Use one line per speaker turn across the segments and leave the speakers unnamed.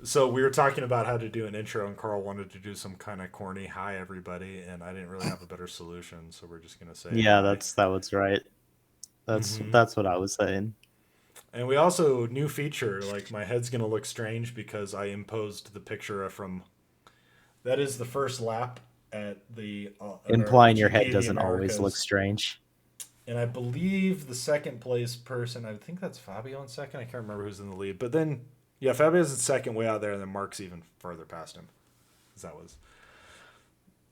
So we were talking about how to do an intro, and Carl wanted to do some kind of corny "Hi, everybody," and I didn't really have a better solution, so we're just gonna say
Yeah,
hi.
that was right.
Hmm.
That's what I was saying.
And we also new feature, like my head's gonna look strange because I imposed the picture from that is the first lap at the
Implying your head
GP of the
doesn't always look
Americas,
strange.
and I believe the second place person, I think that's Fabio in second. I can't remember who's in the lead, but then yeah, Fabio's in second, way out there, and then Mark's even further past him. 'Cause that was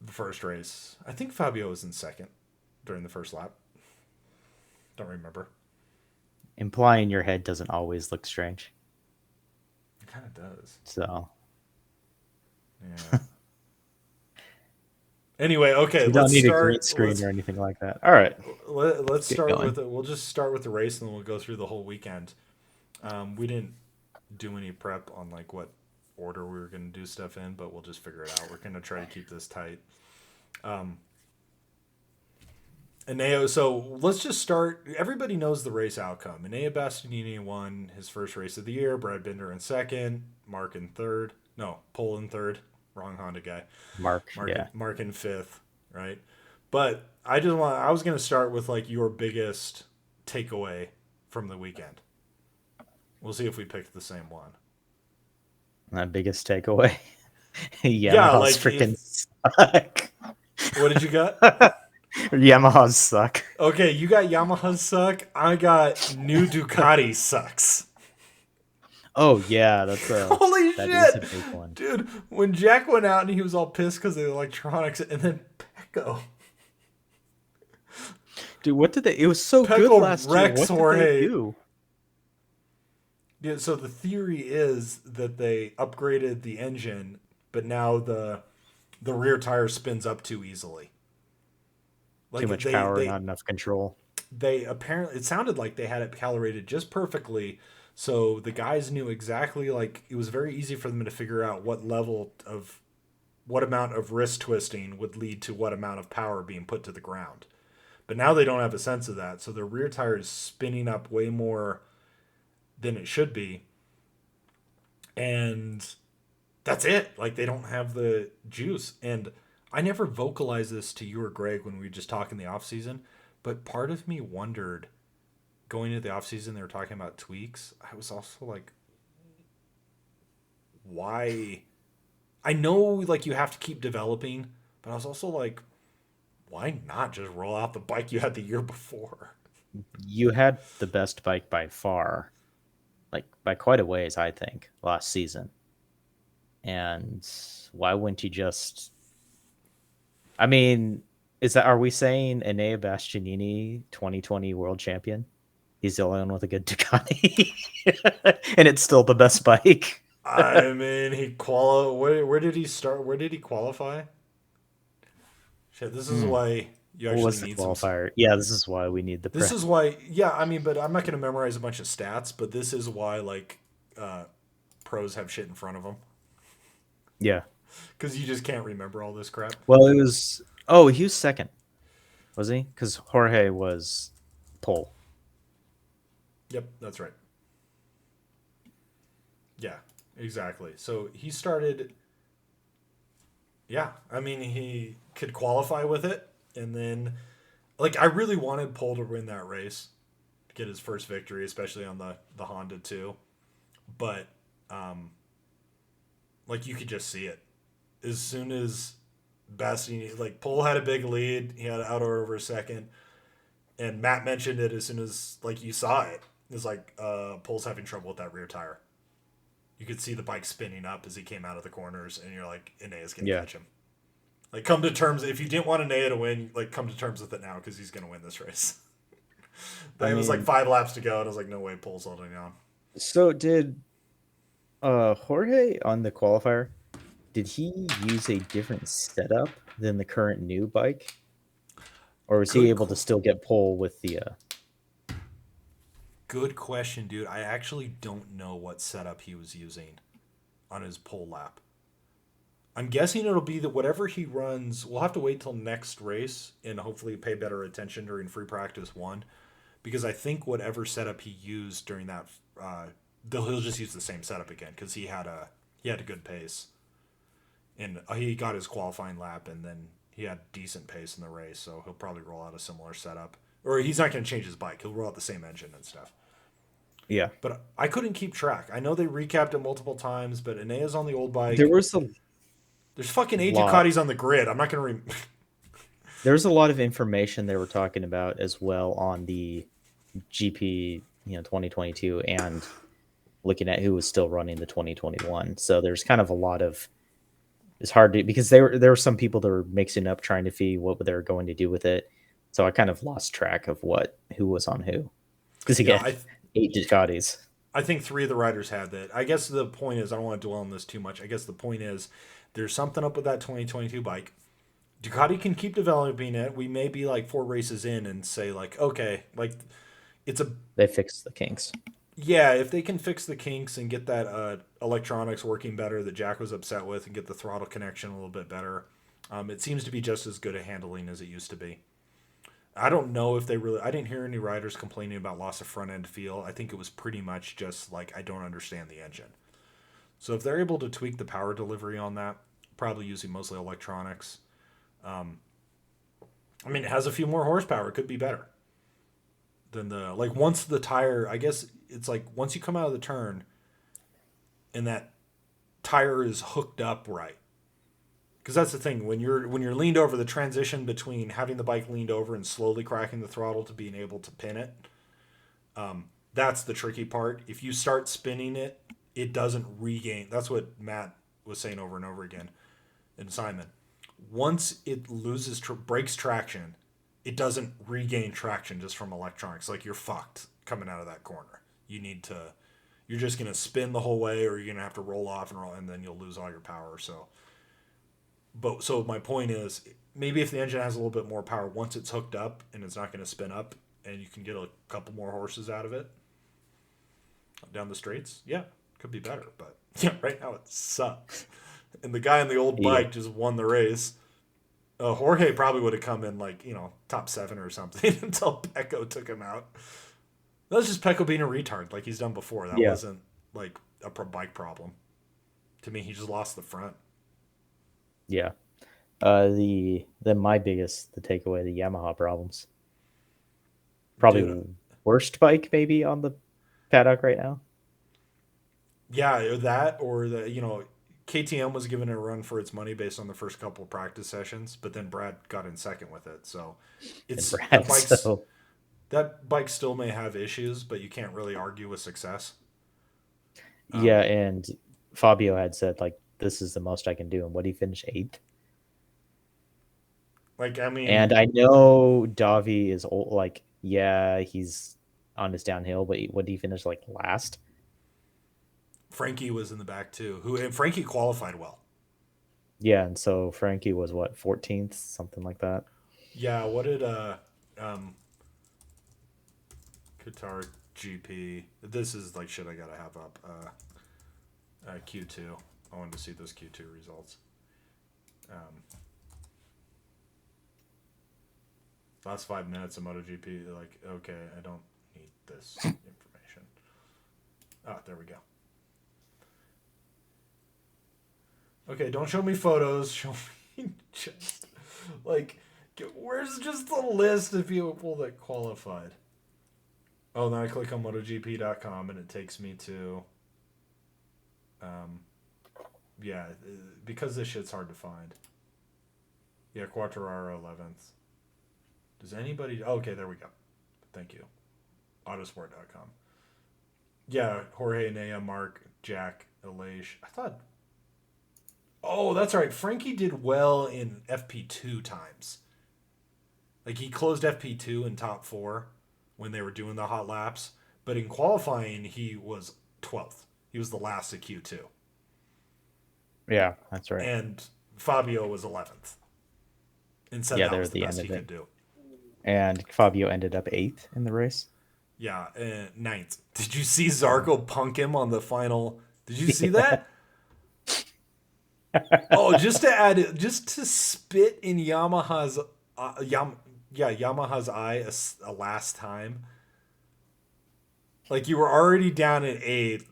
the first race. I think Fabio was in second during the first lap. Don't remember.
Implying your head doesn't always look strange.
It kind of does.
So
Yeah. Anyway, okay,
you don't
let's
need a green
start.
screen or anything like that. All right,
Let's
let's get
start
going.
with it. We'll just start with the race, and then we'll go through the whole weekend. We didn't do any prep on like what order we were going to do stuff in, but we'll just figure it out. We're going to try to keep this tight. Um, Eneo, so let's just start. Everybody knows the race outcome. Enea Bastianini won his first race of the year. Brad Binder in second. Mark in third. No, Pole in third. Wrong Honda guy.
Mark, yeah.
Mark in fifth. Right. But I was going to start with like your biggest takeaway from the weekend. We'll see if we picked the same one.
My biggest takeaway.
Yeah,
Yamaha's
like
freaking
if
suck.
what did you got?
Yamaha's suck.
Okay, you got Yamaha suck. I got new Ducati sucks.
Oh yeah,
Holy
that is a
shit,
big one.
dude! When Jack went out and he was all pissed because of the electronics, and then
Dude, what did they? It was so good
Pecco
last year.
wrecks
What did they
Jorge.
do?
Yeah, so the theory is that they upgraded the engine, but now the rear tire spins up too easily.
Too
Like
much power,
they
not enough control.
they apparently it sounded like they had it calibrated just perfectly, so the guys knew exactly, like it was very easy for them to figure out what amount of wrist twisting would lead to what amount of power being put to the ground. But now they don't have a sense of that, so their rear tire is spinning up way more than it should be, and that's it. Like they don't have the juice. And I never vocalized this to you or Greg when we were just talking the off season, but part of me wondered, going into the off season they were talking about tweaks. I was also like, why? I know like you have to keep developing, but I was also like, why not just roll out the bike you had the year before?
You had the best bike by far, like by quite a ways, I think, last season. And why wouldn't you just? I mean, is that are we saying Enea Bastianini 2020 world champion? He's the only one with a good Ducati, and it's still the best bike.
I mean, where did he start? Where did he qualify? Shit, this is
Hmm.
why you
What
actually
was the
need some.
qualifier? Yeah, this is why we need the
This
prep.
is why, yeah. I mean, but I'm not going to memorize a bunch of stats. But this is why, like, uh, pros have shit in front of them
Yeah.
because you just can't remember all this crap.
Well, it was. Oh, he was second, was he? Because Jorge was pole.
Yep, that's right. Yeah, exactly. So he started. Yeah, I mean, he could qualify with it, and then, like, I really wanted Pole to win that race, get his first victory, especially on the Honda too. But, um, like, you could just see it as soon as Bastianini, like, Pole had a big lead. He had Auto over a second, and Matt mentioned it as soon as like you saw it. It's like Pole's having trouble with that rear tire. You could see the bike spinning up as he came out of the corners, and you're like, Enea's gonna
Yeah.
catch him. Like, come to terms. If you didn't want Enea to win, like, come to terms with it now because he's gonna win this race.
I
It was like
mean,
5 laps to go, and I was like, no way, Pole's holding on.
so did Jorge on the qualifier? Did he use a different setup than the current new bike, or was he
Good,
able to still get pole with the?
good question, dude. I actually don't know what setup he was using on his pole lap. I'm guessing it'll be that whatever he runs, we'll have to wait till next race and hopefully pay better attention during free practice one, because I think whatever setup he used during that, he'll just use the same setup again because he had He had a good pace, and he got his qualifying lap, and then he had decent pace in the race. So he'll probably roll out a similar setup, or he's not going to change his bike. He'll roll out the same engine and stuff.
Yeah.
But I couldn't keep track. I know they recapped it multiple times, but Enea's on the old
There
bike.
was a
There's fucking 8
lot.
Ducatis on the grid. I'm not going to.
There's a lot of information they were talking about as well on the GP, 2022, and looking at who was still running the 2021. So there's kind of a lot of, it's hard to, because there were some people that were mixing up trying to see what they were going to do with it. So I kind of lost track of who was on who. Because
Yeah,
again, 8 Ducatis.
I think 3 of the riders had that. I guess the point is, I don't want to dwell on this too much. I guess the point is, there's something up with that 2022 bike. Ducati can keep developing it. We may be like 4 races in and say like, okay, like it's a
They fixed the kinks.
yeah. If they can fix the kinks and get that electronics working better that Jack was upset with, and get the throttle connection a little bit better, it seems to be just as good at handling as it used to be. I don't know if they really. I didn't hear any riders complaining about loss of front end feel. I think it was pretty much just like I don't understand the engine. So if they're able to tweak the power delivery on that, probably using mostly electronics. I mean, it has a few more horsepower. It could be better than the like once the tire. I guess it's like once you come out of the turn, and that tire is hooked up right. Because that's the thing when you're leaned over, the transition between having the bike leaned over and slowly cracking the throttle to being able to pin it, that's the tricky part. If you start spinning it, it doesn't regain. That's what Matt was saying over and over again, and Simon. Once it loses breaks traction, it doesn't regain traction just from electronics. Like you're fucked coming out of that corner. You need to. You're just gonna spin the whole way, or you're gonna have to roll off and roll, and then you'll lose all your power. So my point is, maybe if the engine has a little bit more power once it's hooked up and it's not going to spin up, and you can get a couple more horses out of it down the straights, yeah, could be better. But yeah, right now it sucks. And the guy on the old
Yeah.
bike just won the race. Jorge probably would have come in like top 7 or something until Pecco took him out. That was just Pecco being a retard like he's done before. That
Yeah.
wasn't like a bike problem. To me, he just lost the front.
Yeah. My biggest the takeaway, the Yamaha problems. Probably
Dude,
worst bike maybe on the paddock right now.
yeah, or that, or KTM was given a run for its money based on the first couple of practice sessions, but then Brad got in second with it. So
And
it's
Brad, so
that bike still may have issues, but you can't really argue with success. Um,
yeah, and Fabio had said like this is the most I can do, and what he finished 8th.
like I
And
mean,
I know Davi is old, like yeah, he's on his downhill, but what did he finish like last?
Frankie was in the back too. And Frankie qualified well.
Yeah, and so Frankie was what 14th, something like that.
Yeah, what did um Qatar GP? This is like shit I gotta have up. Q2. I wanted to see those Q2 results. Um, Last 5 minutes of MotoGP, like, okay, I don't need this information. Ah, there we go. Okay, don't show me photos. Show me just, like, where's just the list of people that qualified? Oh, then I click on MotoGP.com and it takes me to, yeah, because this shit's hard to find. Yeah, Quartararo 11th. Does anybody? Okay, there we go. Thank you. Autosport.com. Yeah, Jorge, Nea, Mark, Jack, Elish. I thought. Oh, that's right. Frankie did well in FP2 times. Like he closed FP2 in top 4 when they were doing the hot laps, but in qualifying he was 12th. He was the last at Q2,
Yeah, that's right.
and Fabio was 11th, and said
Yeah,
that
they're
was
at
the
the
best
end
he
of
could
it.
do.
And Fabio ended up 8th in the race.
Yeah, 9th. Did you see Zarco punk him on the final? Did you see that? Oh, just to spit in Yamaha's, Yamaha's eye a last time. Like you were already down at 8th,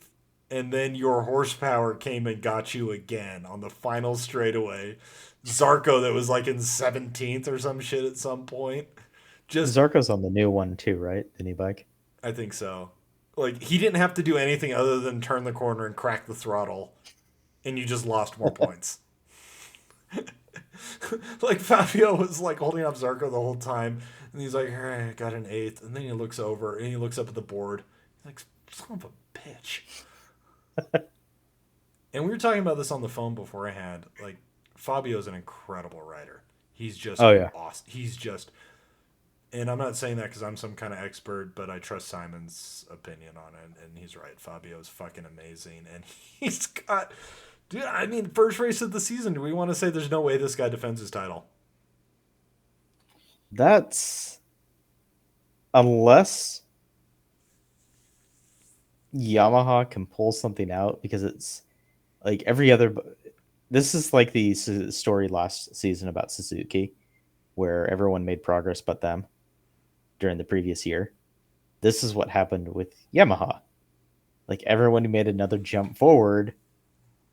and then your horsepower came and got you again on the final straightaway. Zarco that was like in 17th or some shit at some point. Just,
Zarco's on the new one too, right? The new bike.
I think so. Like, he didn't have to do anything other than turn the corner and crack the throttle, and you just lost more points. Like, Fabio was like holding up Zarco the whole time, and he's like, "Hey, I got an eighth." And then he looks over and he looks up at the board. He's like, "Son of a bitch." And we were talking about this on the phone beforehand. Like, Fabio's an incredible rider. He's just
Oh yeah,
awesome. He's just, and I'm not saying that because I'm some kind of expert, but I trust Simon's opinion on it, and he's right. Fabio's fucking amazing, and he's got, dude. I mean, first race of the season. Do we want to say there's no way this guy defends his title?
that's unless Yamaha can pull something out because it's like every other. This is like the story last season about Suzuki, where everyone made progress but them during the previous year. This is what happened with Yamaha. Like everyone made another jump forward,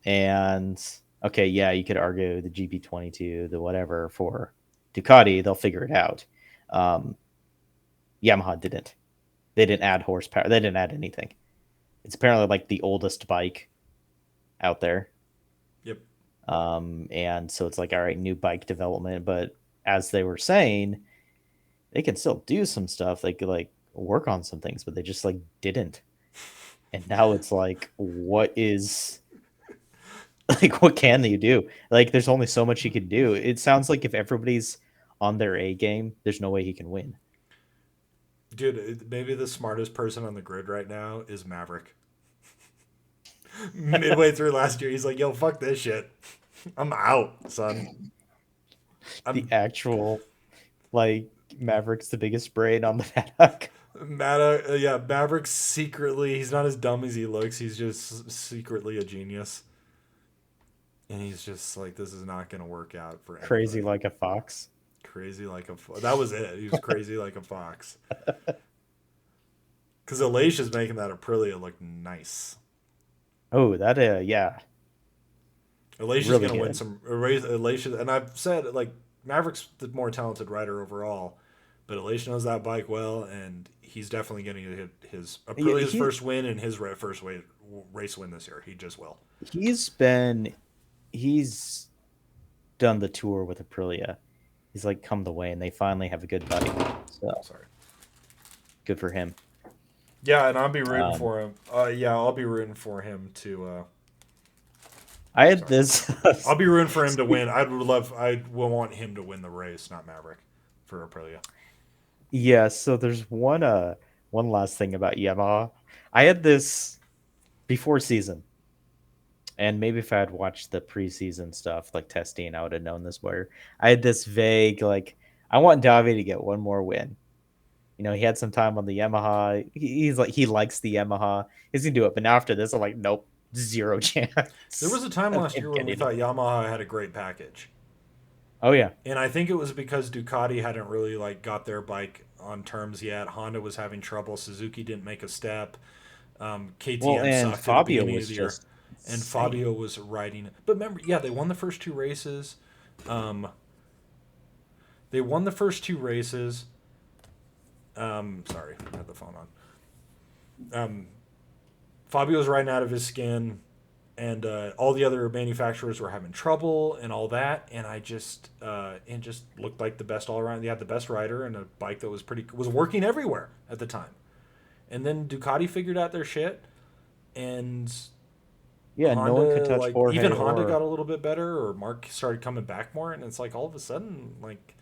and okay, yeah, you could argue the GP22, the whatever for Ducati, they'll figure it out. Um, Yamaha didn't. They didn't add horsepower. They didn't add anything. It's apparently like the oldest bike out there.
Yep.
And so it's like, all right, new bike development. But as they were saying, they can still do some stuff. They could like work on some things, but they just like didn't. And now it's like, what is like, what can you do? Like, there's only so much you can do. It sounds like if everybody's on their A game, there's no way he can win.
Dude, maybe the smartest person on the grid right now is Maverick. Midway through last year, he's like, "Yo, fuck this shit. I'm out, son.
The
I'm
actual, like, Maverick's the biggest brain on the paddock.
mad." Yeah, Maverick's secretly, he's not as dumb as he looks. He's just secretly a genius, and he's just like, "This is not gonna work out for
Crazy
anybody."
like a fox.
Crazy like that was it. He was crazy like a fox. Because Alicia's making that Aprilia look nice.
Oh, that, yeah,
Alicia's
really
gonna win
good.
some race. Alicia, and I've said like Maverick's the more talented rider overall, but Alicia knows that bike well, and he's definitely going to hit his
Yeah,
Aprilia's first win and his first race win this year. He just will.
he's been, he's done the tour with Aprilia. He's like come the way, and they finally have a good bike. So
Sorry.
good for him.
Yeah, and I'll be rooting
Um,
for him. Yeah, I'll be rooting for him to.
I had
Sorry.
this.
I'll be rooting for him to win. I would love. I will want him to win the race, not Maverick, for Aprilia.
Yeah, so there's one last thing about Yamaha. I had this before season, and maybe if I had watched the preseason stuff like testing, I would have known this better. I had this vague like I want Davi to get one more win. You know, he had some time on the Yamaha. He's like he likes the Yamaha. He's gonna do it. But now after this, I'm like, nope, zero
There
chance
was a time
of
last
him
year when we
getting it.
thought Yamaha had a great package.
Oh yeah.
And I think it was because Ducati hadn't really like got their bike on terms yet. Honda was having trouble. Suzuki didn't make a step.
Well,
KTM
and
sucked at the
Fabio
beginning of
was
the year,
just
and
insane.
Fabio was riding. But remember, yeah, they won the first two races. Um, they won the first two races. Sorry, I had the phone on. Fabio was riding out of his skin, and all the other manufacturers were having trouble and all that. And I just and just looked like the best all around. They had the best rider and a bike that was working everywhere at the time. And then Ducati figured out their shit, and
Yeah, no one could
Honda,
touch
like even
Jorge
Honda
or
got a little bit better, or Mark started coming back more, and it's like all of a sudden, like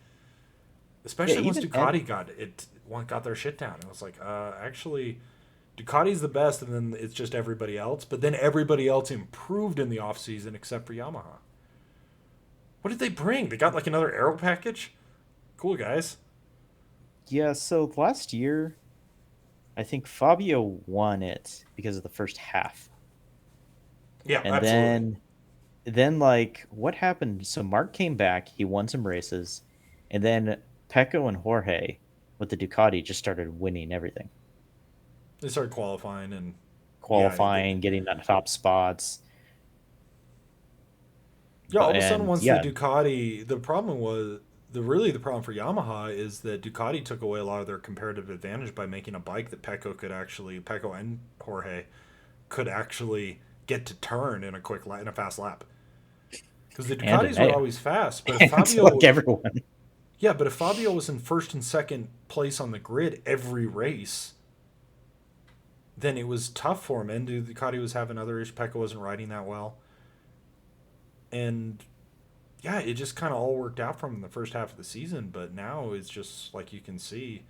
yeah,
especially once
even and
Ducati got their shit down, it was like actually Ducati's the best, and then it's just everybody else. But then everybody else improved in the off season except for Yamaha. What did they bring? They got like another aero package. Cool guys.
yeah. So last year, I think Fabio won it because of the first half,
Yeah,
and
absolutely.
then like what happened? So Mark came back, he won some races, and then Pecco and Jorge with the Ducati just started winning everything.
They started qualifying and Yeah,
qualifying, getting that top spots.
yeah. All
But
of a sudden,
and
once the
yeah,
Ducati, the problem was the problem for Yamaha is that Ducati took away a lot of their comparative advantage by making a bike that Pecco and Jorge could actually get to turn in in a fast lap. Because the
and
Ducatis were
Anea,
always fast, but if
and like
Fabio,
everyone.
yeah, but if Fabio was in first and second place on the grid every race, then it was tough for him. And Ducati was having other issues. Pecco wasn't riding that well, and yeah, it just kind of all worked out for him in the first half of the season. But now it's just like you can see,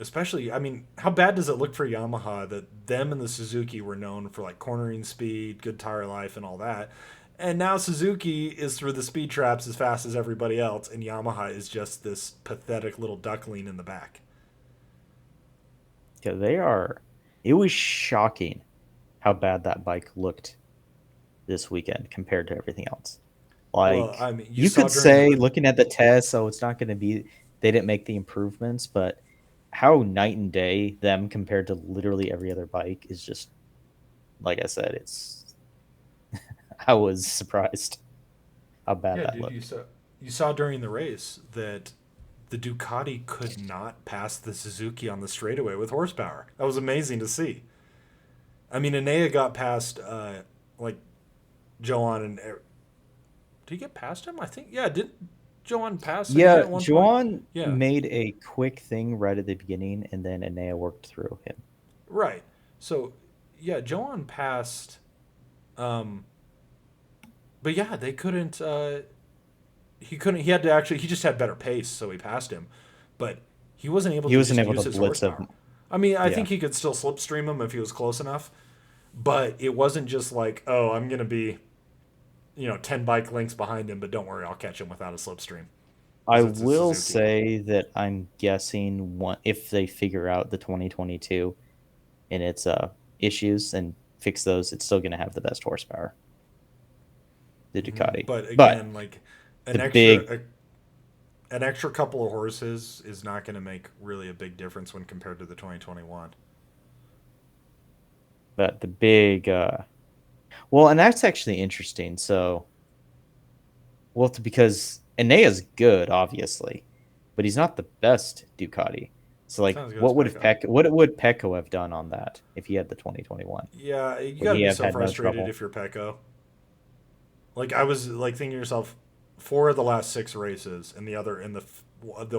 especially, I mean, how bad does it look for Yamaha that them and the Suzuki were known for like cornering speed, good tire life, and all that? And now Suzuki is through the speed traps as fast as everybody else, and Yamaha is just this pathetic little duckling in the back.
Yeah, they are. It was shocking how bad that bike looked this weekend compared to everything else.
Well,
Like
I mean, you
you
saw
could
during
say,
the
looking at the test, so it's not going to be. They didn't make the improvements, but how night and day them compared to literally every other bike is just like I said. It's I was surprised how bad
yeah,
that
dude,
looked.
you saw during the race that the Ducati could not pass the Suzuki on the straightaway with horsepower. That was amazing to see. I mean, Enea got past like Joan and did he get past him? I think yeah. Did Joan pass Enea
Yeah,
at one point?
Juan
Yeah,
made a quick thing right at the beginning, and then Anea worked through him.
right. So yeah, Joan passed. Um, but yeah, they couldn't. He couldn't. He had to actually. He just had better pace, so he passed him. But he wasn't able
He
to
wasn't
just
able to
use his
blitz
horsepower.
him.
I mean, I
Yeah,
think he could still slipstream him if he was close enough. But it wasn't just like, oh, I'm gonna be 10 bike lengths behind him, but don't worry, I'll catch him without a slipstream
I
because it's a
will
Suzuki.
say that I'm guessing if they figure out the 2022 and its issues and fix those, it's still going to have the best horsepower, the Ducati.
But
But
again, like
the
an extra
big,
an extra couple of horses is not going to make really a big difference when compared to the 2021.
but the big, well, and that's actually interesting. So, well, because Enea's good, obviously, but he's not the best Ducati. So,
It's
like,
not as good as Pecco.
What would Pecco have done on that if he had the 2021?
Yeah, you
Would
got to
he
be
have
so
had no
frustrated
trouble?
if you're Pecco. Like I was like thinking to yourself, four of the last six races, and the other and the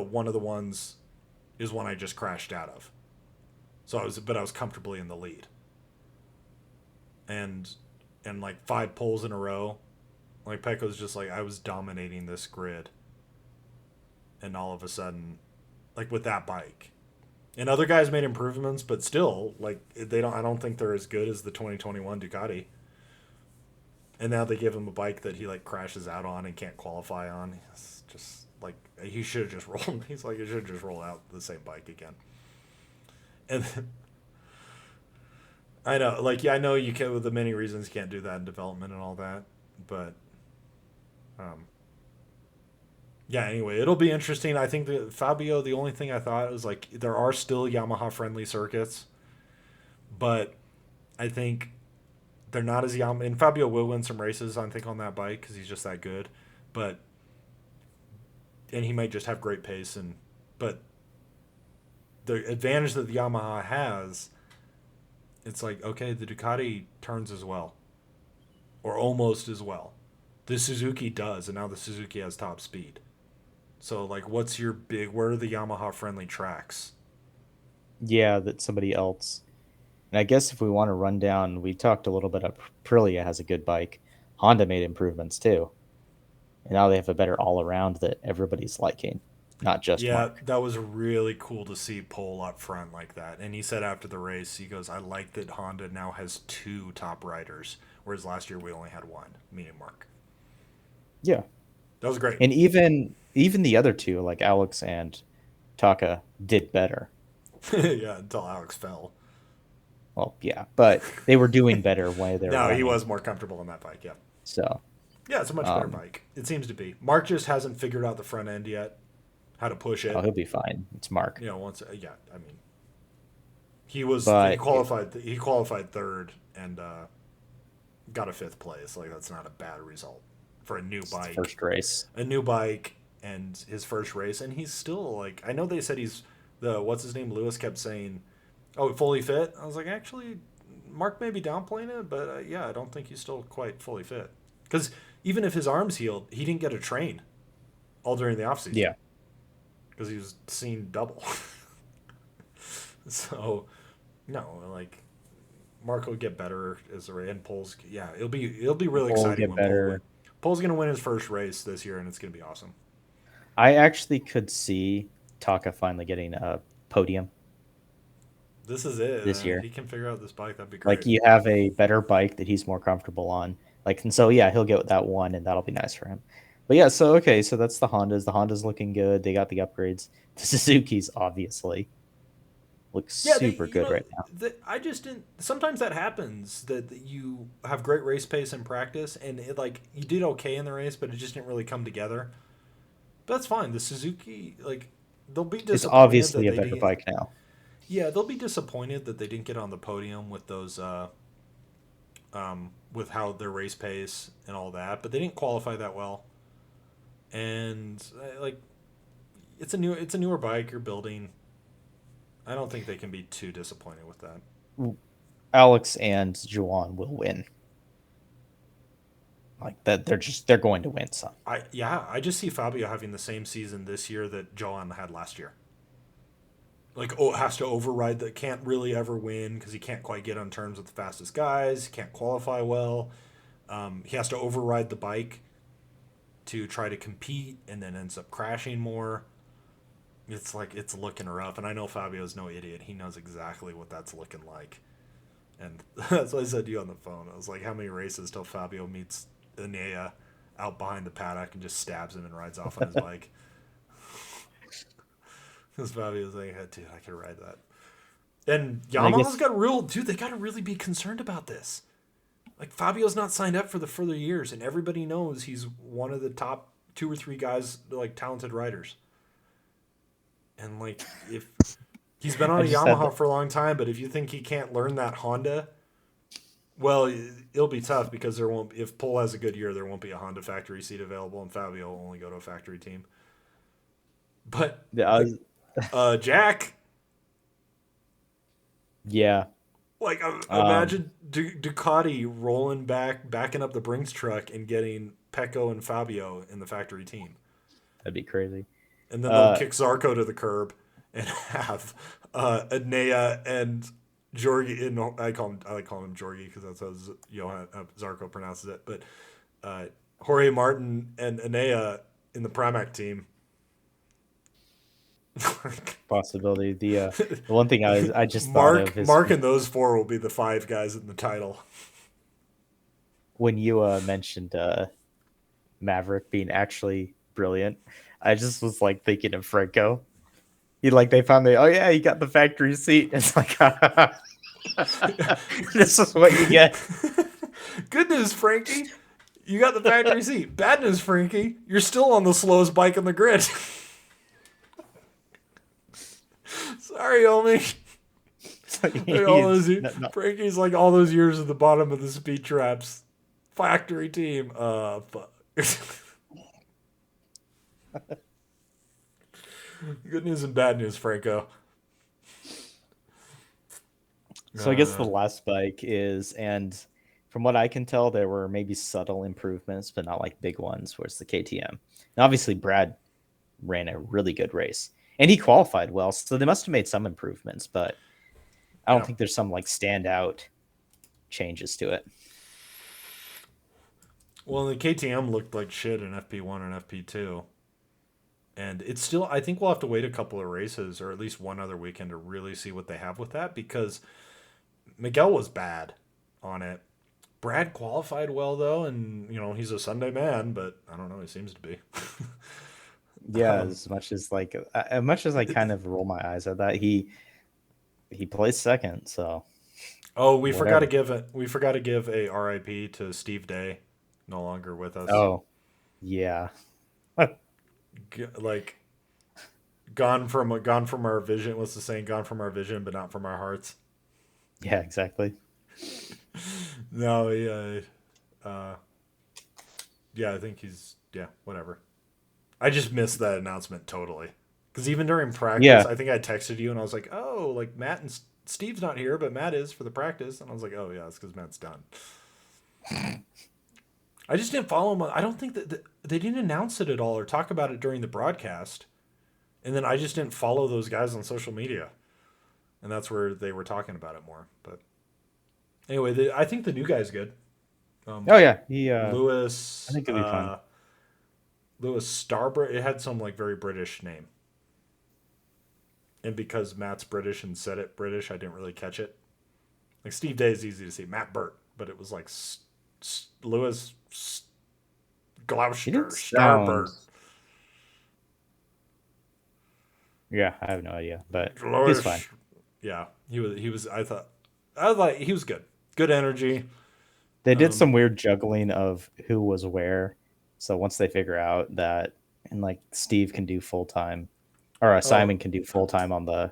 one of the ones is one I just crashed out of. So I was comfortably in the lead, and like five poles in a row, like Pecco's just like I was dominating this grid, and all of a sudden, like with that bike, and other guys made improvements, but still, like they don't. I don't think they're as good as the 2021 Ducati. And now they give him a bike that he like crashes out on and can't qualify on. It's just like he should have just rolled. He's like he should have just rolled out the same bike again. And I know, like yeah, I know you can with the many reasons you can't do that in development and all that, but um, yeah. Anyway, it'll be interesting. I think that Fabio. The only thing I thought was like there are still Yamaha friendly circuits, but I think they're not as Yamaha. And Fabio will win some races, I think, on that bike because he's just that good. But and he might just have great pace but the advantage that the Yamaha has, it's like okay, the Ducati turns as well or almost as well. The Suzuki does, and now the Suzuki has top speed. So like, what's your big? Where are the Yamaha friendly tracks?
Yeah, that somebody else. And I guess if we want to run down, we talked a little bit of Aprilia has a good bike. Honda made improvements too. And now they have a better all around that everybody's liking, not just
Yeah,
Mark.
that was really cool to see Pole up front like that. And he said after the race, he goes, "I like that Honda now has two top riders, whereas last year we only had one, me and Mark."
Yeah.
That was great.
And even the other two, like Alex and Taka, did better.
Yeah, until Alex fell.
Well, yeah, but they were doing better while they were
No, he
running.
was more comfortable on that bike. Yeah,
So,
yeah, it's a much better
um,
bike. It seems to be. Mark just hasn't figured out the front end yet, how to push
oh,
it.
he'll be fine. It's Mark.
Once, yeah, I mean, He
but
qualified third and got a fifth place. Like that's not a bad result for a new
it's the
bike.
first race.
A new bike and his first race, and he's still like I know they said he's the what's his name Lewis kept saying, oh fully fit. I was like actually Mark may be downplaying it, but yeah I don't think he's still quite fully fit because even if his arms healed, he didn't get to train all during the off season
Yeah.
because he was seeing double. So no, like Mark will get better as the race and Pole's. Yeah, it'll be really
Will
exciting
get
when Pole
better.
win. Pole's gonna win his first race this year, and it's gonna be awesome.
I actually could see Taka finally getting a podium
This is it.
this
If
year.
he can figure out this bike, that'd be
Like
great.
you have a better bike that he's more comfortable on. Like and so yeah, he'll get that one and that'll be nice for him. But yeah, so okay, so that's the Hondas. The Hondas looking good. They got the upgrades. The Suzuki's obviously look
Yeah,
super good right now.
I just didn't. Sometimes that happens that you have great race pace in practice, and it like you did okay in the race, but it just didn't really come together. But that's fine. The Suzuki, like, they'll be
It's
disappointed
obviously
that
a
they
better
didn't.
bike now.
Yeah, they'll be disappointed that they didn't get on the podium with those, with how their race pace and all that. But they didn't qualify that well, and like, it's a newer bike you're building. I don't think they can be too disappointed with that.
Alex and Juwan will win. Like that they're going to win some.
I just see Fabio having the same season this year that Joan had last year. Like, oh, has to override that, can't really ever win because he can't quite get on terms with the fastest guys. He can't qualify well. He has to override the bike to try to compete, and then ends up crashing more. It's like it's looking rough, and I know Fabio's no idiot. He knows exactly what that's looking like, and that's what I said to you on the phone. I was like, how many races till Fabio meets Enea out behind the paddock and just stabs him and rides off on his bike? Because Fabio's like, yeah, dude, I could ride that. And
And I
Yamaha's
guess
got real, dude. They got to really be concerned about this. Like Fabio's not signed up for the further years, and everybody knows he's one of the top two or three guys, like talented riders. And like if he's been on
I
a
just had
Yamaha for a long time, but if you think he can't learn that Honda, well, it'll be tough because there won't. If Pole has a good year, there won't be a Honda factory seat available, and Fabio will only go to a factory team. But
I
the
was,
Jack,
yeah.
like
Um
imagine Ducati rolling backing up the Brinks truck, and getting Pecco and Fabio in the factory team,
that'd be crazy.
and then they'll
Uh
kick Zarco to the curb and have Anea and Jorgi. And I like calling him Jorgi because that's how Johan Zarco pronounces it. But Jorge Martin and Anea in the Pramac team.
possibility. The one thing I just thought of is
Mark and those four will be the five guys in the title.
when you mentioned Maverick being actually brilliant. I just was like thinking of Franco. He like they found the oh yeah, he got the factory seat. It's like this is what you get.
Good news, Frankie. You got the factory seat. Bad news, Frankie. You're still on the slowest bike on the grid. Sorry, homie. Like all those, Frankie's like all those years at the bottom of the speed traps. Factory team. Fuck. Good news and bad news, Franco.
So I guess the last bike is, and from what I can tell, there were maybe subtle improvements, but not like big ones. Where's the KTM? And obviously, Brad ran a really good race, and he qualified well, so they must have made some improvements. But I don't
Yeah.
think there's some like standout changes to it.
Well, the KTM looked like shit in FP1 and FP2. And it's still, I think we'll have to wait a couple of races or at least one other weekend to really see what they have with that because Miguel was bad on it. Brad qualified well, though, and, he's a Sunday man, but I don't know, he seems to be.
Yeah,
um,
as much as I kind of roll my eyes at that, he plays second, so
oh,
whatever.
we forgot to give a RIP to Steve Day, no longer with us.
Oh, yeah.
Like, gone from our vision. What's the saying? Gone from our vision, but not from our hearts.
Yeah, exactly.
No, yeah, yeah. I think he's whatever. I just missed that announcement totally. Because even during practice,
Yeah,
I think I texted you and I was like, "Oh, like Matt and Steve's not here, but Matt is for the practice." And I was like, "Oh yeah, it's because Matt's done." I just didn't follow him. I don't think that they didn't announce it at all or talk about it during the broadcast. And then I just didn't follow those guys on social media, and that's where they were talking about it more. But anyway, I think the new guy's good.
oh yeah, he. I
Lewis
think it'll be fun.
Lewis Starbr. It had some like very British name, and because Matt's British and said it British, I didn't really catch it. Like Steve Day is easy to see, Matt Burt, but it was like Lewis
He
Gloucester
didn't sound.
Starbird.
Yeah, I have no idea, but he's fine.
Lewis. Yeah, he was. I thought he was good. Good energy.
They did
Um,
some weird juggling of who was where. So once they figure out that, and like Steve can do full time, or
oh,
Simon can do full time on the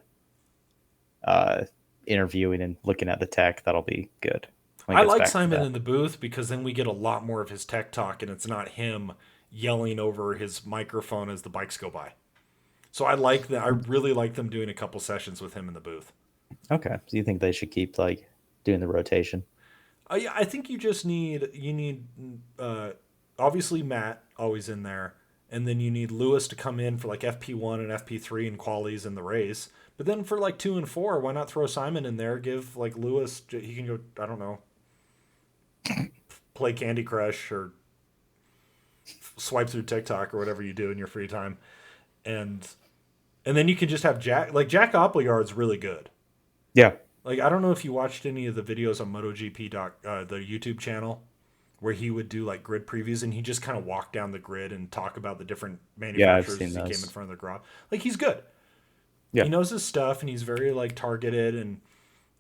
uh, interviewing and looking at the tech, that'll be good when it
I
gets
like
back to
Simon
that.
in the booth because then we get a lot more of his tech talk, and it's not him yelling over his microphone as the bikes go by. So I like that. I really like them doing a couple sessions with him in the booth.
Okay, so you think they should keep like doing the rotation?
Yeah, I think you need uh, obviously Matt always in there, and then you need Lewis to come in for like FP1 and FP3 and qualies in the race. But then for like 2 and 4, why not throw Simon in there? Give like Lewis, he can go. I don't know, play Candy Crush or swipe through TikTok or whatever you do in your free time, and then you can just have Jack. Like Jack Appleyard's really good.
Yeah,
Like I don't know if you watched any of the videos on MotoGP the YouTube channel where he would do like grid previews and he just kind of walk down the grid and talk about the different
yeah, I've
manufacturers
seen
as he came in
those.
front of the garage. Like he's good.
Yeah,
He knows his stuff and he's very like targeted and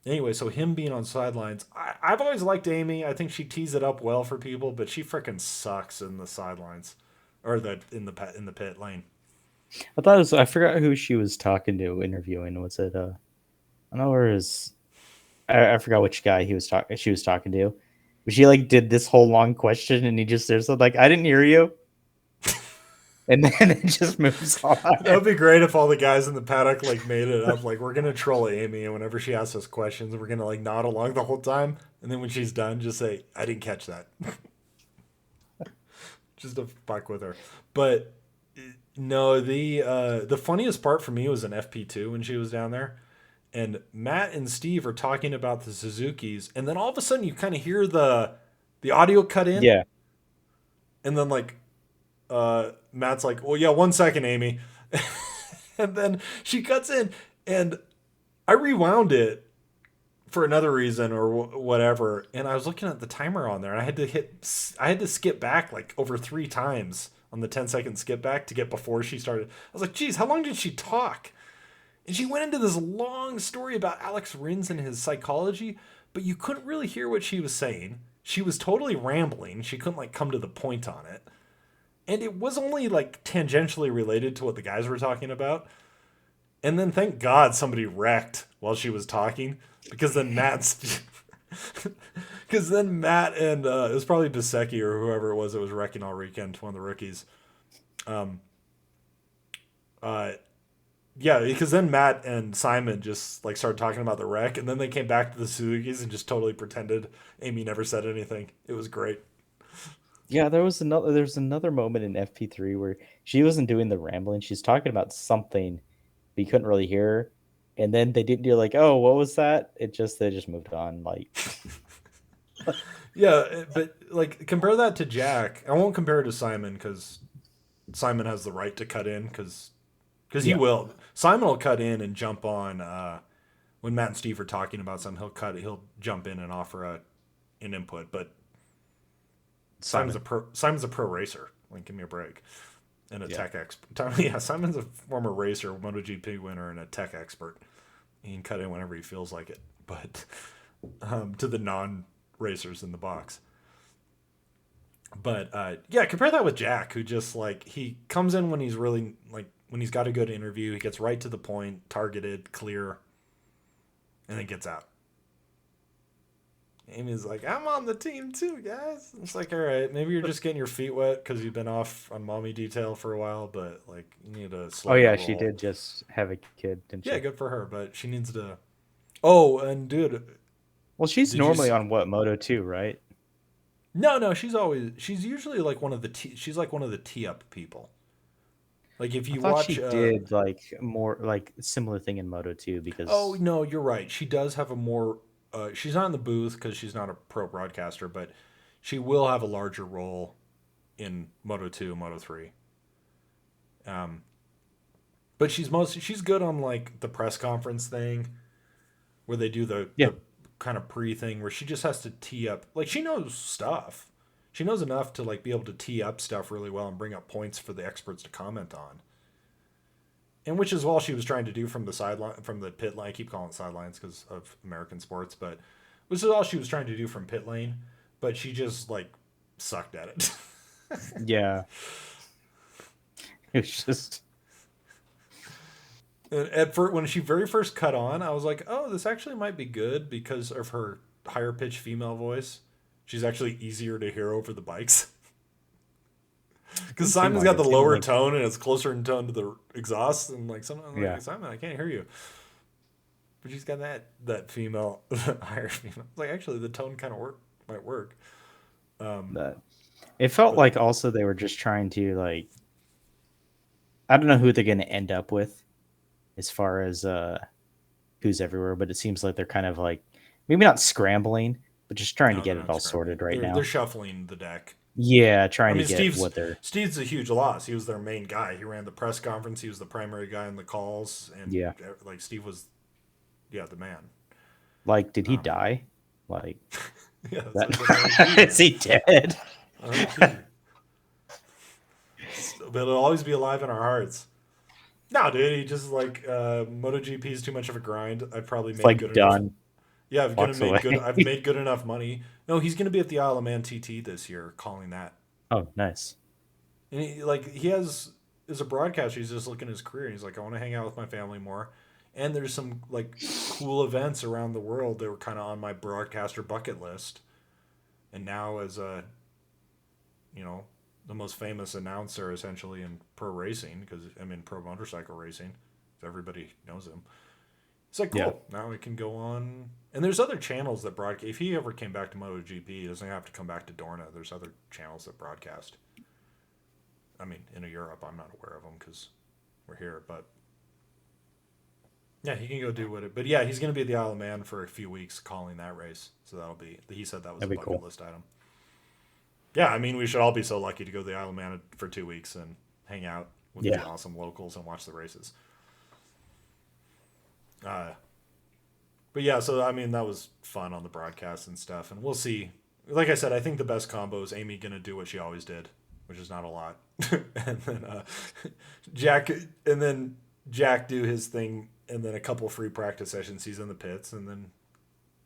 anyway, so him being on sidelines, I've always liked Amy. I think she tees it up well for people, but she freaking sucks in the sidelines or the in the pit lane.
I thought it was. I forgot who she was talking to, interviewing. Was it? I don't know where his. I forgot which guy he was talking. She was talking to. But she like did this whole long question, and he just there's like, I didn't hear you, and then it just moves on.
That would be great if all the guys in the paddock like made it up. Like we're gonna troll Amy, and whenever she asks us questions, we're gonna like nod along the whole time, and then when she's done, just say, "I didn't catch that," just to fuck with her. But no, the funniest part for me was in FP2 when she was down there, and Matt and Steve are talking about the Suzuki's, and then all of a sudden you kind of hear the audio cut in,
Yeah,
and then like Matt's like, "Well, yeah, 1 second, Amy," and then she cuts in, and I rewound it for another reason or whatever, and I was looking at the timer on there, and I had to skip back like over 3 times on the 10-second skip back to get before she started. I was like, "Geez, how long did she talk?" And she went into this long story about Alex Rins and his psychology, but you couldn't really hear what she was saying. She was totally rambling. She couldn't like come to the point on it. And it was only like tangentially related to what the guys were talking about. And then thank God somebody wrecked while she was talking because then Matt's because then Matt and it was probably Bisecki or whoever it was that was wrecking all weekend, one of the rookies. Um, uh, yeah, because then Matt and Simon just like started talking about the wreck, and then they came back to the Suzuki's and just totally pretended Amy never said anything. It was great.
yeah. There's another moment in FP3 where she wasn't doing the rambling. She's talking about something, but you couldn't really hear her. And then they didn't do like, oh, what was that? They just moved on. Like,
Yeah, but like compare that to Jack. I won't compare it to Simon because Simon has the right to cut in because he
yeah,
will. Simon will cut in and jump on when Matt and Steve are talking about something. He'll jump in and offer an input. But
Simon.
Simon's a pro racer. Like, give me a break. And a
Yeah,
tech expert. Yeah, Simon's a former racer, MotoGP winner, and a tech expert. He can cut in whenever he feels like it. But to the non racers in the box. But yeah, compare that with Jack, who just like he comes in when he's really like when he's got a good interview, he gets right to the point, targeted, clear, and then gets out. Amy's like, I'm on the team too, guys. It's like, all right, maybe you're just getting your feet wet because you've been off on mommy detail for a while, but like, you need to
Oh
slow your
yeah, she
roll.
did just have a kid, didn't
Yeah,
she?
good for her, but she needs to. Oh, and dude,
Well, she's
did you
normally
see?
on what, Moto 2, right?
No, she's usually like she's like one of the tee up people. Like if
I
you
thought
watch,
she did like more like similar thing in Moto 2
oh
because
no, you're right. She does have a more. She's not in the booth because she's not a pro broadcaster, but she will have a larger role in Moto 2, Moto 3. Um, but she's good on like the press conference thing where they do
yeah,
the kind of pre thing where she just has to tee up. Like she knows stuff. She knows enough to like be able to tee up stuff really well and bring up points for the experts to comment on. And which is all she was trying to do from the sideline, from the pit lane. I keep calling it sidelines because of American sports, but this is all she was trying to do from pit lane. But she just like sucked at it.
yeah. It's just
At first, when she very first cut on, I was like, "Oh, this actually might be good because of her higher pitched female voice. She's actually easier to hear over the bikes because
didn't seem
Simon's
like
got
it.
the
Seemed
lower
like
tone and it's closer in tone to the exhaust. And like sometimes, I'm
yeah,
like Simon, I can't hear you, but she's got that female higher female. It's like actually the tone kind of might work. Um,
that it felt
but
like also they were just trying to like I don't know who they're going to end up with as far as who's everywhere, but it seems like they're kind of like maybe not scrambling, but just trying to
no, they're
get it
not
all
scrambling.
sorted right
They're
now.
shuffling the deck.
Yeah,
I
trying to
mean,
get what they're
Steve's a huge loss. He was their main guy. He ran the press conference. He was the primary guy in the calls, and
yeah.
like Steve was, yeah, the man.
Like, did he
Um,
die? Like
yeah, that's
that?
like an RIP,
Is
man.
he dead?
RIP. But it'll always be alive in our hearts. No, dude, he just like MotoGP is too much of a grind. I've probably
It's
made
like
good enough.
done.
Yeah,
Walks away.
I've made good enough money. No, he's gonna be at the Isle of Man TT this year, calling that.
Oh, nice.
And he has as a broadcaster, he's just looking at his career. And he's like, I want to hang out with my family more. And there's some like cool events around the world that were kind of on my broadcaster bucket list. And now as a, you know, the most famous announcer essentially in pro racing because I'm in pro motorcycle racing, so everybody knows him. It's like
Yeah.
cool. Now we can go on. And there's other channels that broadcast. If he ever came back to MotoGP, he doesn't have to come back to Dorna. There's other channels that broadcast. I mean, in Europe, I'm not aware of them because we're here. But yeah, he can go do what it. But yeah, he's going to be at the Isle of Man for a few weeks calling that race. So that'll be. He said that was a
That'd be
bucket
cool.
list item. Yeah, I mean, we should all be so lucky to go to the Isle of Man for 2 weeks and hang out with the
Yeah.
awesome locals and watch the races. But yeah, so I mean, that was fun on the broadcast and stuff. And we'll see. Like I said, I think the best combo is Amy going to do what she always did, which is not a lot. and then Jack and then Jack do his thing and then a couple free practice sessions he's in the pits and then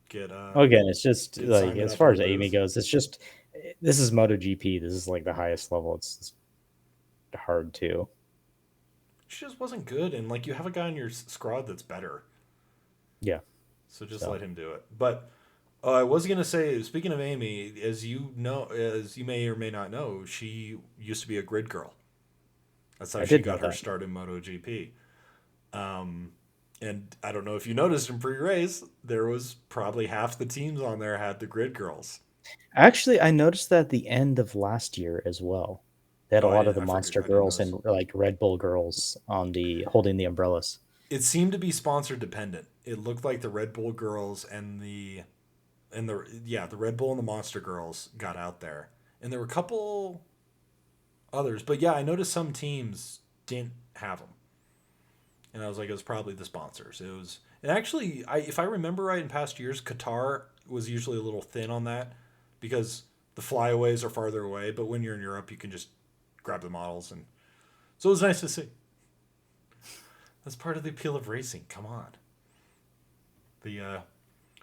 get
Well, again, it's just
get
like
Simon
as
up in
far
the
as Amy
booth.
goes, it's just this is MotoGP. This is like the highest level. It's hard to.
She just wasn't good and like you have a guy on your squad that's better.
Yeah.
So just
So
let him do it. But I was gonna say, speaking of Amy, as you know, as you may or may not know, she used to be a grid girl. That's how
I
she
did know
got her
that.
start in MotoGP. Um, and I don't know if you noticed in pre-race, there was probably half the teams on there had the grid girls.
Actually, I noticed that at the end of last year as well. They had a
Oh,
lot of the
I forget,
Monster
I didn't
girls
notice.
and like Red Bull girls on the holding the umbrellas.
It seemed to be sponsor dependent. It looked like the Red Bull girls and the Red Bull and the Monster girls got out there, and there were a couple others, but yeah, I noticed some teams didn't have them. And I was like, it was probably the sponsors. It was, and actually, if I remember right, in past years, Qatar was usually a little thin on that because the flyaways are farther away. But when you're in Europe, you can just grab the models, and so it was nice to see. That's part of the appeal of racing. Come on, the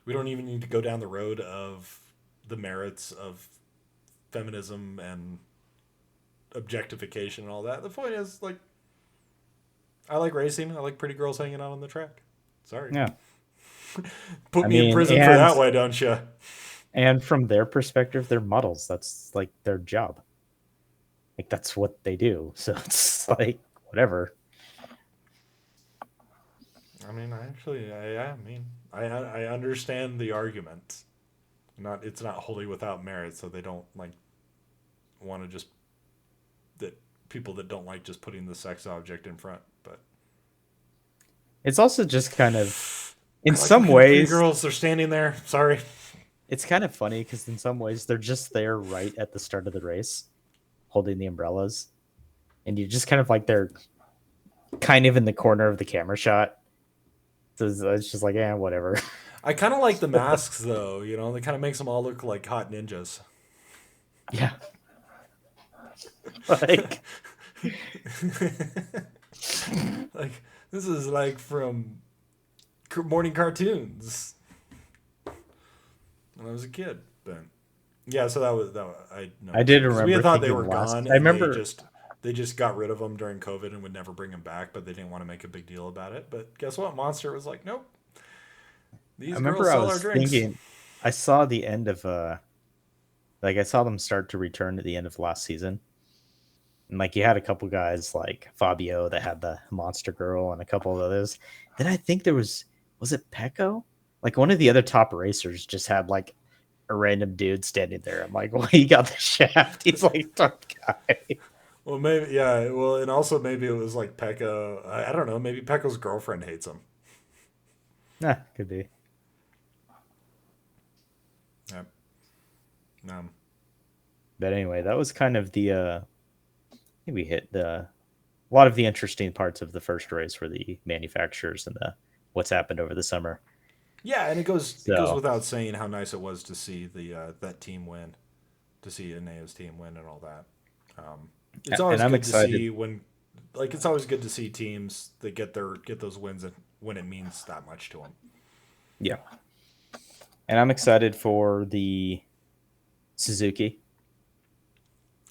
we don't even need to go down the road of the merits of feminism and objectification and all that. The point is, like, I like racing. I like pretty girls hanging out on the track. Sorry.
Yeah.
Put
I
me in
mean,
prison for that way, don't you?
and from their perspective, they're models. That's like their job. Like that's what they do. So it's like whatever.
I mean, I understand the argument. Not it's not wholly without merit, so they don't like want to just that people that don't like just putting the sex object in front. But
It's also just kind of in
I like
some
looking at pretty
ways
girls. They're standing there. Sorry.
it's kind of funny because in some ways they're just there right at the start of the race holding the umbrellas and you just kind of like they're kind of in the corner of the camera shot. So it's just like, yeah, whatever.
I kind of like the masks though. You know, they kind of makes them all look like hot ninjas.
Yeah. Like
Like this is like from morning cartoons when I was a kid. But yeah, so I
I
noticed
did
because we
remember
had thought they
thinking
were
last.
gone
I
and
remember.
they just got rid of them during COVID and would never bring them back, but they didn't want to make a big deal about it. But guess what? Monster was like, nope,
I
these girls
remember. I
sell our
was
drinks.
thinking. I saw the end of like I saw them start to return at the end of last season, and like you had a couple guys like Fabio that had the monster girl and a couple of others. Then I think there was it Pecco? Like one of the other top racers just had like a random dude standing there. I'm like, well, he got the shaft. He's like top guy.
Well, maybe yeah. Well, and also maybe it was like Pekka. I don't know. Maybe Pekka's girlfriend hates him.
Nah, could be.
Yeah. Um,
But anyway, that was kind of the I think we hit the a lot of the interesting parts of the first race were the manufacturers and the what's happened over the summer.
yeah, and it goes
So
without saying how nice it was to see the that team win, to see Ineo's team win and all that. It's
and
always
I'm
good to
excited.
see when, like, it's always good to see teams that get those wins when it means that much to them.
Yeah. And I'm excited for the Suzuki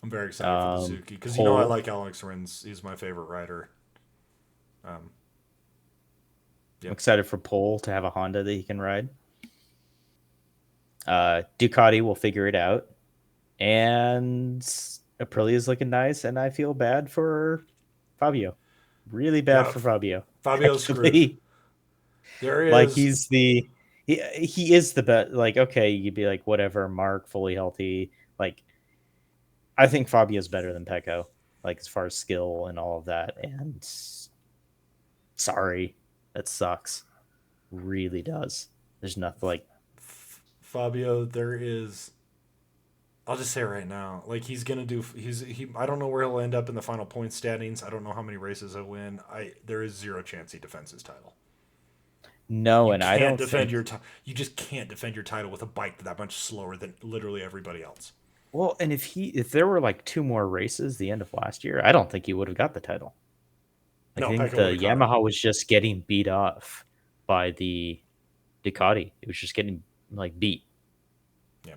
I'm very excited for the Suzuki because you know I
pole.
like Alex Rins. He's my favorite rider. Um,
I'm
yep.
excited for Pole to have a Honda that he can ride. Ducati will figure it out. And Aprilia is looking nice, and I feel bad for Fabio. Really bad
Yeah,
for Fabio.
Fabio's screwed.
Actually,
There
like
is
he is the best. Like, okay, you'd be like, whatever, Mark fully healthy. Like, I think Fabio's better than Pecco, like as far as skill and all of that. And sorry, that sucks. Really does. There's nothing like
Fabio. There is. I'll just say it right now, like he's gonna do. He. I don't know where he'll end up in the final point standings. I don't know how many races he'll win. There is zero chance he defends his title.
no,
You
and I
can't
don't
defend
think.
your. You just can't defend your title with a bike that much slower than literally everybody else.
Well, and if there were like two more races the end of last year, I don't think he would have got the title. Like, I
No,
think
Pecco would
the
have caught him.
Yamaha was just getting beat off by the Ducati. It was just getting like beat.
Yeah,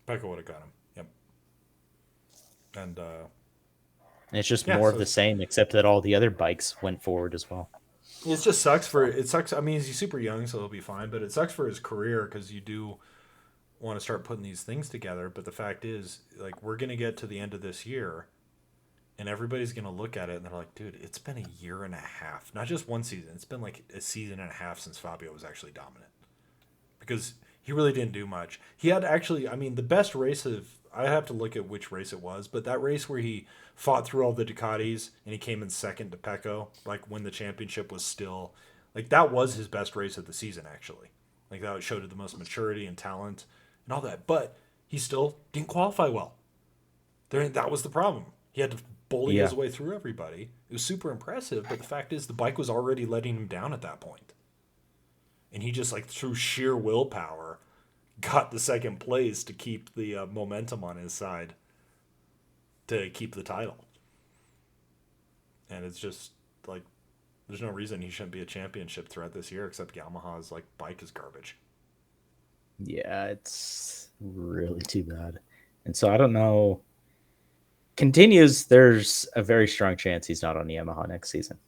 Pecco would have got him. Yep. And
And it's just
yeah,
more of
so
the same, except that all the other bikes went forward as well.
it just sucks for it sucks. I mean, he's super young, so he'll be fine. But it sucks for his career because you do want to start putting these things together. But the fact is, like, we're gonna get to the end of this year, and everybody's gonna look at it and they're like, dude, it's been a year and a half, not just one season. It's been like a season and a half since Fabio was actually dominant because he really didn't do much. He had actually, I mean, the best race of I have to look at which race it was, but that race where he fought through all the Ducatis and he came in second to Pecco, like when the championship was still like that was his best race of the season actually. Like that showed the most maturity and talent and all that, but he still didn't qualify well. That was the problem. He had to bully his
Yeah.
way through everybody. It was super impressive, but the fact is the bike was already letting him down at that point. And he just like through sheer willpower got the second place to keep the momentum on his side to keep the title. And it's just like there's no reason he shouldn't be a championship threat this year, except Yamaha's like bike is garbage.
Yeah, it's really too bad. And so I don't know. continues, there's a very strong chance he's not on Yamaha next season.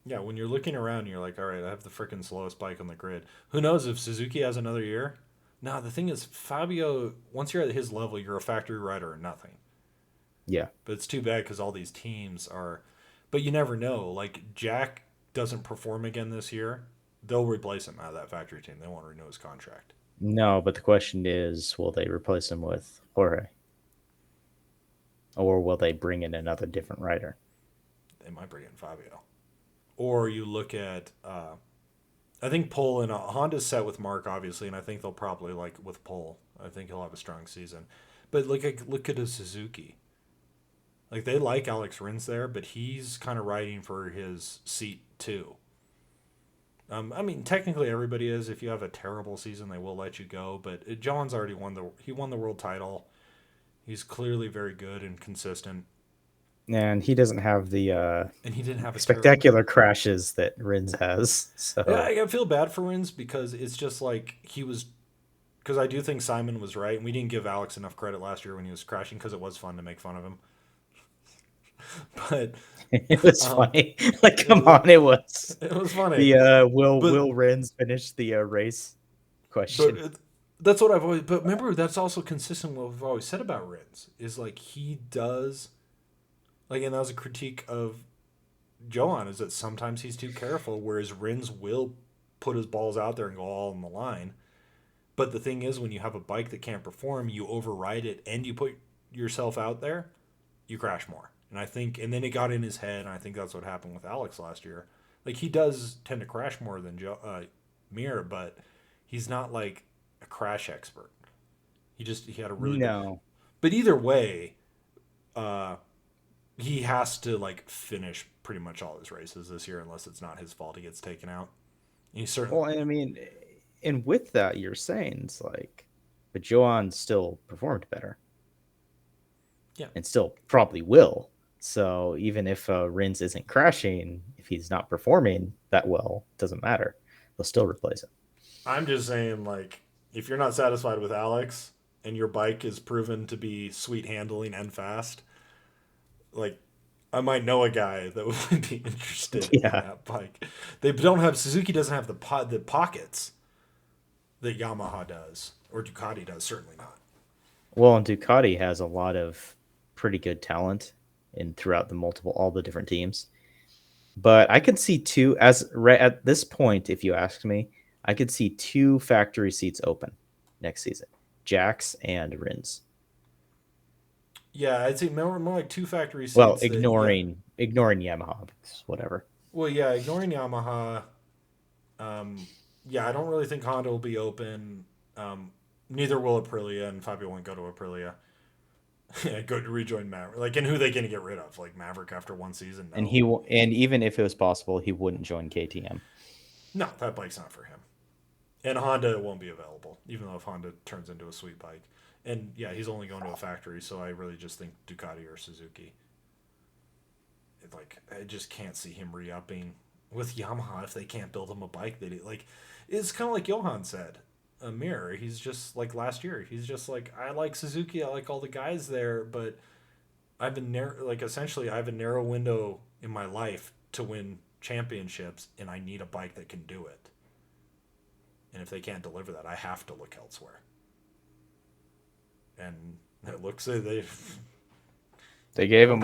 Yeah, when you're looking around, you're like, all right, I have the freaking slowest bike on the grid. Who knows if Suzuki has another year? No, the thing is, Fabio, once you're at his level, you're a factory rider or nothing.
Yeah.
But it's too bad because all these teams are. But you never know. Like, Jack doesn't perform again this year. They'll replace him out of that factory team. They won't renew his contract.
No, but the question is, will they replace him with Jorge? Or will they bring in another different rider?
They might bring in Fabio. Or you look at. I think Pole and Honda's set with Mark, obviously, and I think they'll probably, like, with Pole, I think he'll have a strong season. But look at a Suzuki. Like, they like Alex Rins there, but he's kind of riding for his seat too. I mean, technically everybody is. If you have a terrible season, they will let you go. But John's already won the world title. He's clearly very good and consistent.
And he doesn't have the
And he didn't have a terrible.
spectacular crashes that Rins has.
Yeah,
So
I feel bad for Rins because it's just like he was. Because I do think Simon was right, and we didn't give Alex enough credit last year when he was crashing because it was fun to make fun of him. But
it was
um,
funny. Like, come on, it was
it was funny.
the
But
will Rins finish the race
but
question.
that's what I've always. But remember, that's also consistent with what we've always said about Rins is like he does. Like, and that was a critique of Johan is that sometimes he's too careful, whereas Rins will put his balls out there and go all on the line. But the thing is, when you have a bike that can't perform, you override it and you put yourself out there, you crash more. And I think, and then it got in his head, and I think that's what happened with Alex last year. Like, he does tend to crash more than Mir, but he's not like a crash expert. He had a really good.
No.
But either way, uh, he has to like finish pretty much all his races this year, unless it's not his fault he gets taken out. And he certainly,
Well, I mean, and with that, you're saying it's like, but Johan still performed better
yeah.
and still probably will. So even if Rins isn't crashing, if he's not performing that well, it doesn't matter. They'll still replace him.
I'm just saying, like, if you're not satisfied with Alex and your bike is proven to be sweet handling and fast, like, I might know a guy that would be interested in
Yeah.
that bike. They don't have Suzuki doesn't have the pockets that Yamaha does or Ducati does. Certainly not.
Well, and Ducati has a lot of pretty good talent in throughout all the different teams. But I could see two as right at this point, if you ask me, I could see two factory seats open next season. Jax and Rins.
Yeah, I'd say more like two factory
Well,
seats that yeah.
ignoring Yamaha, whatever.
Well, yeah, ignoring Yamaha. Yeah, I don't really think Honda will be open. Neither will Aprilia, and Fabio won't go to Aprilia. Go to rejoin Maverick. Like, and who they gonna get rid of? Like Maverick after one season?
And
No,
and even if it was possible, he wouldn't join KTM.
no, that bike's not for him. And Honda won't be available, even though if Honda turns into a sweet bike. And yeah, he's only going to a factory, so I really just think Ducati or Suzuki. Like, I just can't see him re-upping with Yamaha if they can't build him a bike that he like. It's kind of like Johan said. A mirror. He's just like last year. He's just like I like Suzuki. I like all the guys there, but I've been like essentially I have a narrow window in my life to win championships, and I need a bike that can do it. And if they can't deliver that, I have to look elsewhere. And it looks like
They gave him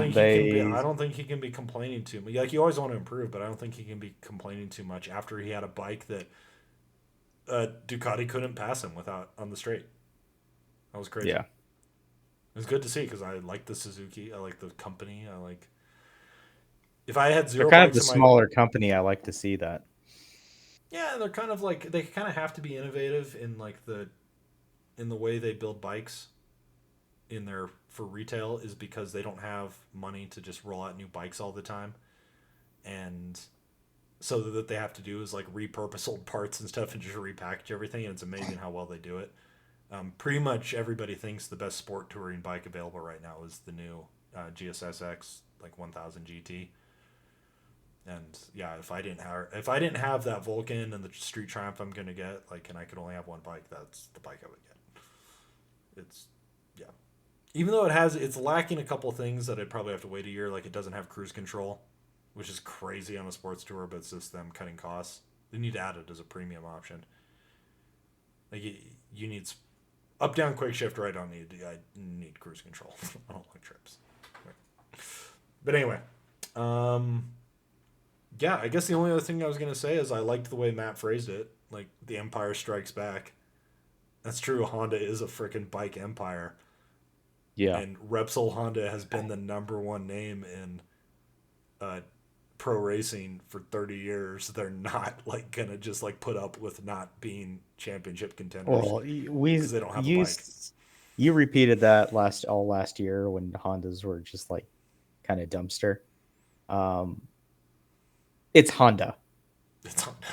I don't think he can be complaining too much. Like you always want to improve, but I don't think he can be complaining too much after he had a bike that Ducati couldn't pass him without on the straight. That was crazy.
Yeah.
It was good to see because I like the Suzuki. I like the company. I like. If I had zero
They're kind of
bikes
the
in my
smaller company. I like to see that.
yeah, they're kind of like they kind of have to be innovative in the way they build bikes in their for retail is because they don't have money to just roll out new bikes all the time, and so that they have to do is like repurpose old parts and stuff and just repackage everything. And it's amazing how well they do it. Pretty much everybody thinks the best sport touring bike available right now is the new GSSX like 1000 GT. And yeah, if I didn't have that Vulcan and the Street Triumph I'm gonna get, like, and I could only have one bike, that's the bike I would get. It's yeah, even though it's lacking a couple things that I'd probably have to wait a year. Like it doesn't have cruise control, which is crazy on a sports tour, but it's just them cutting costs. They need to add it as a premium option. Like you need up down quick shift, or I need cruise control. I don't like trips. But anyway, um, yeah, I guess the only other thing I was gonna say is I liked the way Matt phrased it. Like the Empire Strikes Back. That's true. Honda is a freaking bike empire,
Yeah.
and Repsol Honda has been the number one name in uh, pro racing for 30 years. They're not like gonna just like put up with not being championship contenders
Well,
because they don't have a bike.
you repeated that last year when Hondas were just like kind of dumpster. Um, it's Honda.
It's Honda.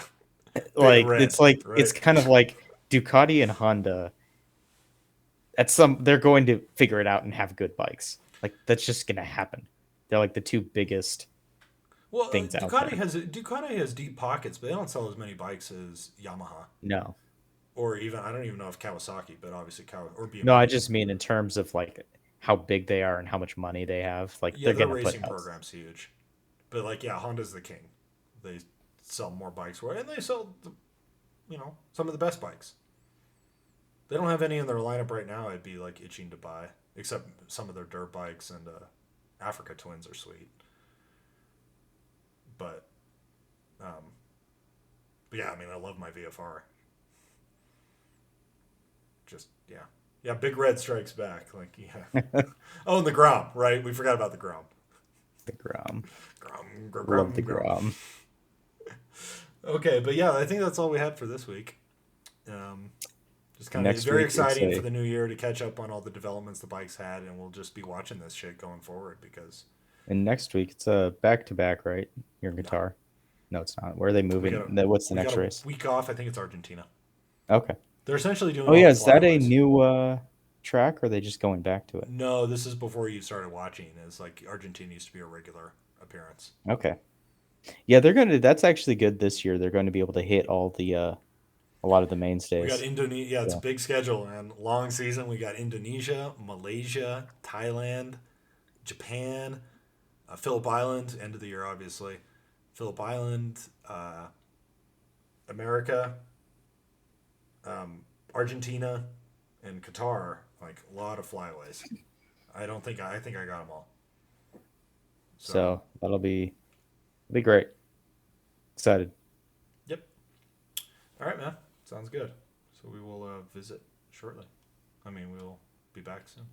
Big
Like
red,
it's
right?
kind of like Ducati and Honda. They're going to figure it out and have good bikes. Like that's just gonna happen. They're like the two biggest
Well,
things out there.
Ducati has deep pockets, but they don't sell as many bikes as Yamaha
No,
or even I don't even know if Kawasaki, but obviously or
no, I
BMW.
just mean in terms of like how big they are and how much money they have. Like
Yeah,
they're
their
gonna put
racing
out.
program's huge, but like yeah, Honda's the king. They sell more bikes, and they sell some of the best bikes. They don't have any in their lineup right now. I'd be like itching to buy, except some of their dirt bikes and Africa Twins are sweet. But um, but yeah, I mean I love my VFR. Just yeah, Big Red strikes back. Like yeah. Oh, and the Grom, right? We forgot about the Grom.
The Grom.
Grom,
Love the
Grom, Grom.
Grom.
Okay, but yeah, I think that's all we had for this week. Um, just kind of
Next
very
week it's
exciting for
a
the new year to catch up on all the developments the bikes had, and we'll just be watching this shit going forward because
and next week it's a back to back, right? Your
no,
guitar. No, it's not. Where are they
we
moving?
got a
What's the
we got
next
a
race?
week off. I think it's Argentina.
Okay.
They're essentially doing
Oh
all
yeah,
the
is that a
flyaways.
new track or are they just going back to it?
No, this is before you started watching. Is like Argentina used to be a regular appearance.
Okay. Yeah, that's actually good this year. They're going to be able to hit all the a lot of the
We got
mainstays.
Indonesia. Yeah, it's a
So
big schedule and long season. We got Indonesia, Malaysia, Thailand, Japan, Phillip Island. End of the year, obviously. Phillip Island, America, Argentina, and Qatar. Like a lot of flyaways. I think I got them all. So
so that'll be great. Excited.
yep. All right, man. Sounds good. So we will visit shortly. I mean, we'll be back soon.